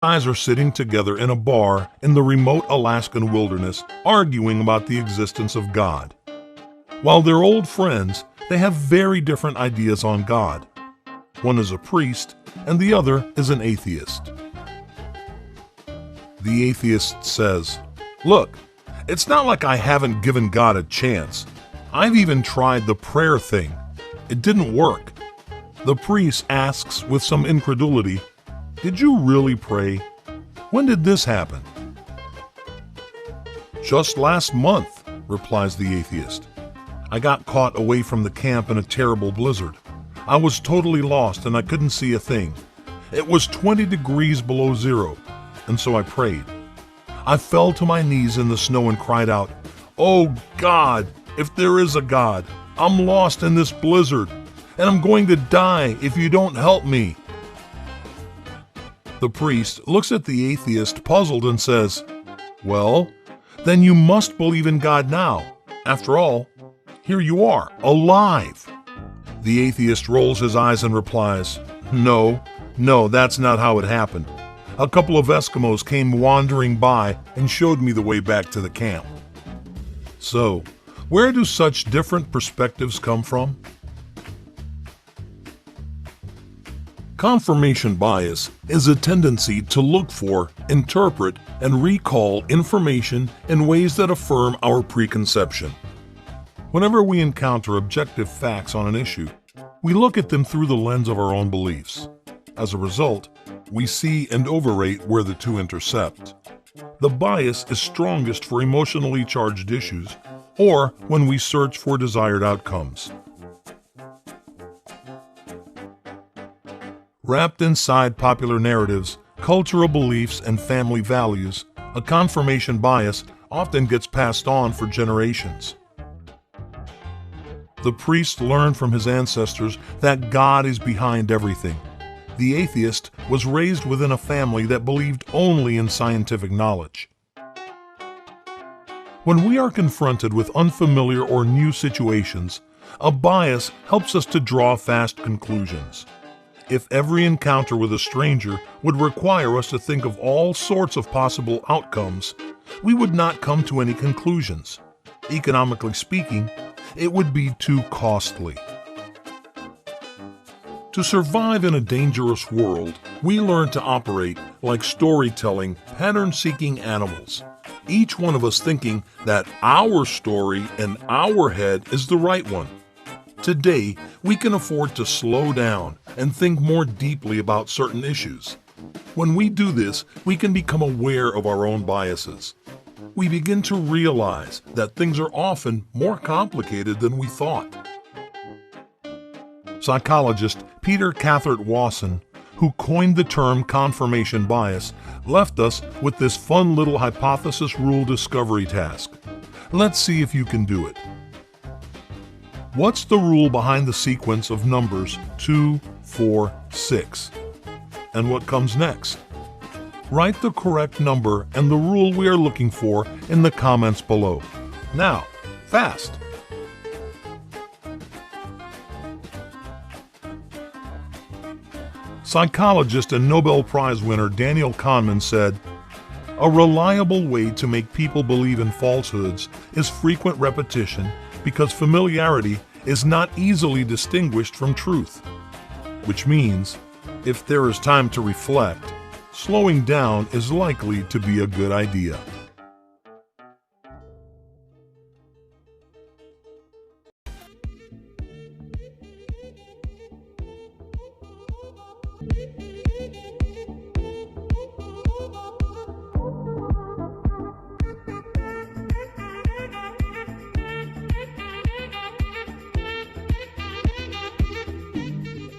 Guys are sitting together in a bar in the remote Alaskan wilderness arguing about the existence of God. While they're old friends, they have very different ideas on God. One is a priest, and the other is an atheist. The atheist says, "Look, it's not like I haven't given God a chance. I've even tried the prayer thing. It didn't work." The priest asks with some incredulity, "Did you really pray? When did this happen?" "Just last month," replies the atheist. "I got caught away from the camp in a terrible blizzard. I was totally lost and I couldn't see a thing. It was 20 degrees below zero, and so I prayed. I fell to my knees in the snow and cried out, 'Oh God, if there is a God, I'm lost in this blizzard, and I'm going to die if you don't help me.'" The priest looks at the atheist puzzled and says, "Well, then you must believe in God now. After all, here you are, alive." The atheist rolls his eyes and replies, No, that's not how it happened. A couple of Eskimos came wandering by and showed me the way back to the camp." So, where do such different perspectives come from? Confirmation bias is a tendency to look for, interpret, and recall information in ways that affirm our preconception. Whenever we encounter objective facts on an issue, we look at them through the lens of our own beliefs. As a result, we see and overrate where the two intercept. The bias is strongest for emotionally charged issues or when we search for desired outcomes. Wrapped inside popular narratives, cultural beliefs, and family values, a confirmation bias often gets passed on for generations. The priest learned from his ancestors that God is behind everything. The atheist was raised within a family that believed only in scientific knowledge. When we are confronted with unfamiliar or new situations, a bias helps us to draw fast conclusions. If every encounter with a stranger would require us to think of all sorts of possible outcomes, we would not come to any conclusions. Economically speaking, it would be too costly. To survive in a dangerous world, we learn to operate like storytelling, pattern-seeking animals, each one of us thinking that our story in our head is the right one. Today, we can afford to slow down and think more deeply about certain issues. When we do this, we can become aware of our own biases. We begin to realize that things are often more complicated than we thought. Psychologist Peter Cathert Wasson, who coined the term confirmation bias, left us with this fun little hypothesis rule discovery task. Let's see if you can do it. What's the rule behind the sequence of numbers 2, 4, 6? And what comes next? Write the correct number and the rule we are looking for in the comments below. Now, fast! Psychologist and Nobel Prize winner Daniel Kahneman said, "A reliable way to make people believe in falsehoods is frequent repetition because familiarity is not easily distinguished from truth." Which means, if there is time to reflect, slowing down is likely to be a good idea.